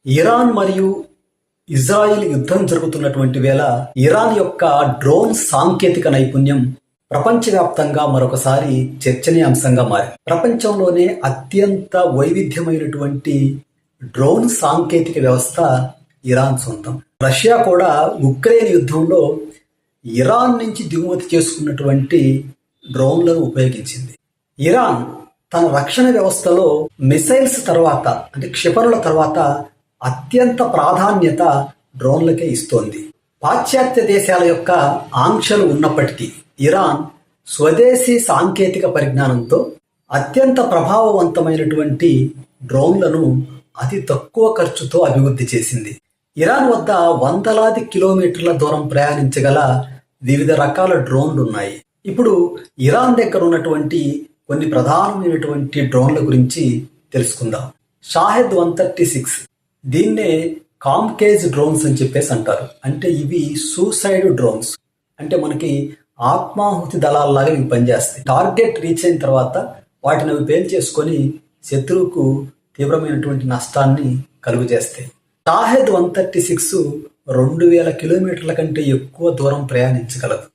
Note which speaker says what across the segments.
Speaker 1: Iran మరియు Israel యుద్ధం జరుగుతున్నటువంటి వేళ ఇరాన్ యొక్క డ్రోన్ సాంకేతిక నైపుణ్యం ప్రపంచవ్యాప్తంగా మరొకసారి చర్చనీయాంశంగా మారింది. ప్రపంచంలోనే అత్యంత వైవిధ్యమైనటువంటి డ్రోన్ సాంకేతిక వ్యవస్థ ఇరాన్ సొంతం. రష్యా కూడా ఉక్రెయిన్ యుద్ధంలో ఇరాన్ నుంచి దిగుమతి చేసుకున్నటువంటి డ్రోన్లను ఉపయోగించింది. ఇరాన్ తన రక్షణ వ్యవస్థలో మిసైల్స్ తర్వాత అంటే క్షిపణుల తర్వాత అత్యంత ప్రాధాన్యత డ్రోన్లకే ఇస్తోంది. పాశ్చాత్య దేశాల యొక్క ఆంక్షలు ఉన్నప్పటికీ ఇరాన్ స్వదేశీ సాంకేతిక పరిజ్ఞానంతో అత్యంత ప్రభావవంతమైనటువంటి డ్రోన్లను అతి తక్కువ ఖర్చుతో అభివృద్ధి చేసింది. ఇరాన్ వద్ద వందలాది కిలోమీటర్ల దూరం ప్రయాణించగల వివిధ రకాల డ్రోన్లు ఉన్నాయి. ఇప్పుడు ఇరాన్ దగ్గర ఉన్నటువంటి కొన్ని ప్రధానమైనటువంటి డ్రోన్ల గురించి తెలుసుకుందాం. షాహెద్ 136 దీన్నే కామ్కేజ్ డ్రోన్స్ అని చెప్పేసి అంటారు. అంటే ఇవి సూసైడ్ డ్రోన్స్, అంటే మనకి ఆత్మాహుతి దళాలలాగా ఇవి పనిచేస్తాయి. టార్గెట్ రీచ్ అయిన తర్వాత వాటిని అవి పేల్ చేసుకొని శత్రువుకు తీవ్రమైనటువంటి నష్టాన్ని కలుగు చేస్తాయి. షాహెద్ 136 2000 కిలోమీటర్ల కంటే ఎక్కువ దూరం ప్రయాణించగలదు.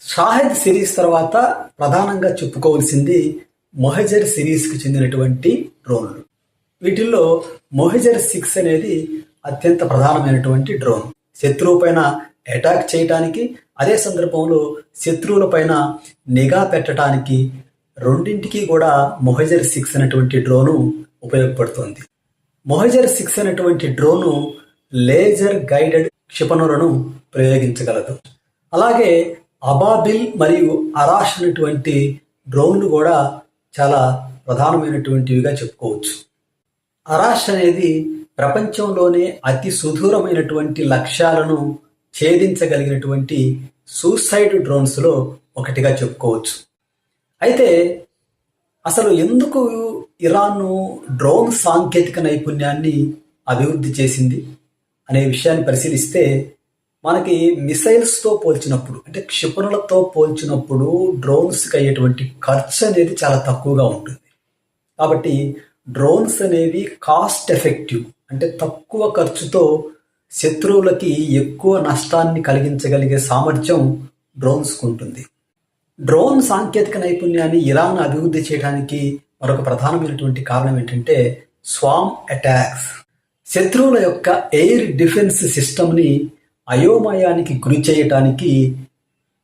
Speaker 1: షాహెద్ సిరీస్ తర్వాత ప్రధానంగా చెప్పుకోవాల్సింది మొహజర్ సిరీస్కి చెందినటువంటి డ్రోన్లు. వీటిల్లో మొహజర్ 6 అనేది అత్యంత ప్రధానమైనటువంటి డ్రోన్. శత్రువు పైన అటాక్ చేయటానికి, అదే సందర్భంలో శత్రువుల పైన నిఘా పెట్టడానికి రెండింటికి కూడా మొహజర్ 6 అనేటువంటి డ్రోను ఉపయోగపడుతుంది. మొహజర్ 6 అనేటువంటి డ్రోను లేజర్ గైడెడ్ క్షిపణులను ప్రయోగించగలదు. అలాగే అబాబిల్ మరియు అరాష్ అనేటువంటి డ్రోన్లు కూడా చాలా ప్రధానమైనటువంటివిగా చెప్పుకోవచ్చు. అరాష్ అనేది ప్రపంచంలోనే అతి సుదూరమైనటువంటి లక్ష్యాలను ఛేదించగలిగినటువంటి సూసైడ్ డ్రోన్స్లో ఒకటిగా చెప్పుకోవచ్చు. అయితే అసలు ఎందుకు ఇరాన్ డ్రోన్ సాంకేతిక నైపుణ్యాన్ని అభివృద్ధి చేసింది అనే విషయాన్ని పరిశీలిస్తే మనకి మిసైల్స్తో పోల్చినప్పుడు, అంటే క్షిపణులతో పోల్చినప్పుడు డ్రోన్స్కి అయ్యేటువంటి ఖర్చు అనేది చాలా తక్కువగా ఉంటుంది. కాబట్టి డ్రోన్స్ అనేవి కాస్ట్ ఎఫెక్టివ్, అంటే తక్కువ ఖర్చుతో శత్రువులకి ఎక్కువ నష్టాన్ని కలిగించగలిగే సామర్థ్యం డ్రోన్స్కు ఉంటుంది. డ్రోన్ సాంకేతిక నైపుణ్యాన్ని ఇరాన్ అభివృద్ధి చేయడానికి మరొక ప్రధానమైనటువంటి కారణం ఏంటంటే స్వామ్ అటాక్స్. శత్రువుల యొక్క ఎయిర్ డిఫెన్స్ సిస్టమ్ని అయోమయానికి గురి చేయటానికి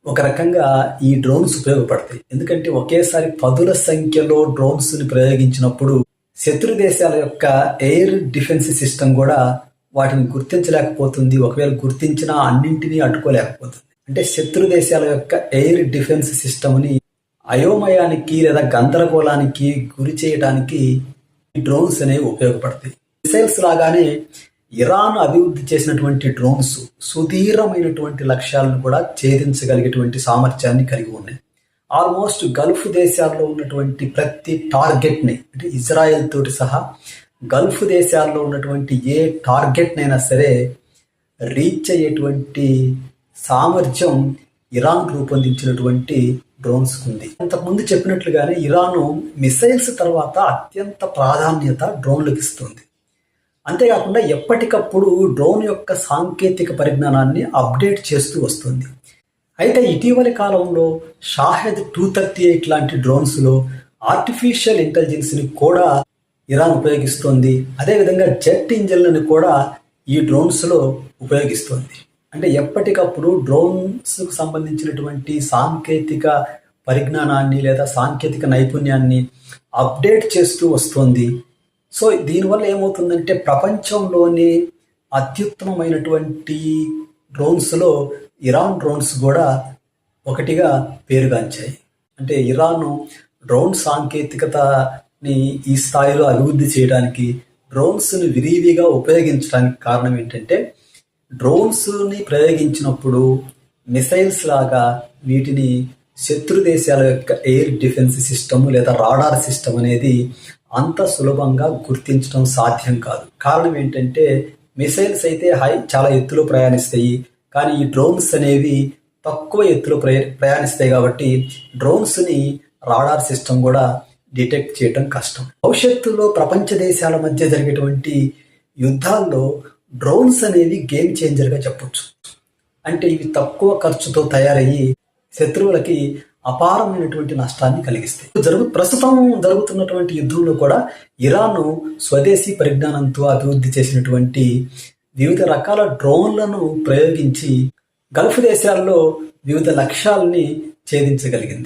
Speaker 1: ఒక రకంగా ఈ డ్రోన్స్ ఉపయోగపడతాయి. ఎందుకంటే ఒకేసారి పదుల సంఖ్యలో డ్రోన్స్ని ప్రయోగించినప్పుడు శత్రు దేశాల యొక్క ఎయిర్ డిఫెన్స్ సిస్టమ్ కూడా వాటిని గుర్తించలేకపోతుంది. ఒకవేళ గుర్తించినా అన్నింటినీ అడ్డుకోలేకపోతుంది. అంటే శత్రు దేశాల యొక్క ఎయిర్ డిఫెన్స్ సిస్టమ్ని అయోమయానికి లేదా గందరగోళానికి గురి చేయడానికి ఈ డ్రోన్స్ అనేవి ఉపయోగపడతాయి. మిసైల్స్ లాగానే ఇరాన్ అభివృద్ధి చేసినటువంటి డ్రోన్స్ సుదీర్ఘమైనటువంటి లక్ష్యాలను కూడా ఛేదించగలిగేటువంటి సామర్థ్యాన్ని కలిగి ఉన్నాయి. ఆల్మోస్ట్ గల్ఫ్ దేశాల్లో ఉన్నటువంటి ప్రతి టార్గెట్ని, అంటే ఇజ్రాయెల్ తోటి సహా గల్ఫ్ దేశాల్లో ఉన్నటువంటి ఏ టార్గెట్నైనా సరే రీచ్ అయ్యేటువంటి సామర్థ్యం ఇరాన్ రూపొందించినటువంటి డ్రోన్స్కి ఉంది. అంతకుముందు చెప్పినట్లుగానే ఇరాను మిసైల్స్ తర్వాత అత్యంత ప్రాధాన్యత డ్రోన్లకు ఇస్తుంది. అంతేకాకుండా ఎప్పటికప్పుడు డ్రోన్ యొక్క సాంకేతిక పరిజ్ఞానాన్ని అప్డేట్ చేస్తూ వస్తుంది. అయితే ఇటీవలి కాలంలో షాహెద్ 238 లాంటి డ్రోన్స్లో ఆర్టిఫిషియల్ ఇంటెలిజెన్స్ని కూడా ఇరాన్ ఉపయోగిస్తోంది. అదేవిధంగా జెట్ ఇంజన్లను కూడా ఈ డ్రోన్స్లో ఉపయోగిస్తోంది. అంటే ఎప్పటికప్పుడు డ్రోన్స్కు సంబంధించినటువంటి సాంకేతిక పరిజ్ఞానాన్ని లేదా సాంకేతిక నైపుణ్యాన్ని అప్డేట్ చేస్తూ వస్తోంది. సో దీనివల్ల ఏమవుతుందంటే ప్రపంచంలోని అత్యుత్తమమైనటువంటి డ్రోన్స్లో ఇరాన్ డ్రోన్స్ కూడా ఒకటిగా పేరుగాంచాయి. అంటే ఇరాన్ డ్రోన్ సాంకేతికతని ఈ స్థాయిలో అభివృద్ధి చేయడానికి, డ్రోన్స్ని విరివిగా ఉపయోగించడానికి కారణం ఏంటంటే డ్రోన్స్ని ప్రయోగించినప్పుడు మిసైల్స్ లాగా వీటిని శత్రు దేశాల యొక్క ఎయిర్ డిఫెన్స్ సిస్టమ్ లేదా రాడార్ సిస్టమ్ అనేది అంత సులభంగా గుర్తించడం సాధ్యం కాదు. కారణం ఏంటంటే మిసైల్స్ అయితే చాలా ఎత్తులో ప్రయాణిస్తాయి, కానీ ఈ డ్రోన్స్ అనేవి తక్కువ ఎత్తులో ప్రయాణిస్తాయి. కాబట్టి డ్రోన్స్ని రాడార్ సిస్టమ్ కూడా డిటెక్ట్ చేయడం కష్టం. భవిష్యత్తులో ప్రపంచ దేశాల మధ్య జరిగేటువంటి యుద్ధాల్లో డ్రోన్స్ అనేవి గేమ్ చేంజర్గా చెప్పొచ్చు. అంటే ఇవి తక్కువ ఖర్చుతో తయారయ్యి శత్రువులకి అపారమైనటువంటి నష్టాన్ని కలిగిస్తాయి. ప్రస్తుతం జరుగుతున్నటువంటి యుద్ధంలో కూడా ఇరాన్ స్వదేశీ పరిజ్ఞానంతో అభివృద్ధి చేసినటువంటి వివిధ రకాల డ్రోన్లను ప్రయోగించి గల్ఫ్ దేశాల్లో వివిధ లక్ష్యాలని ఛేదించగలిగింది.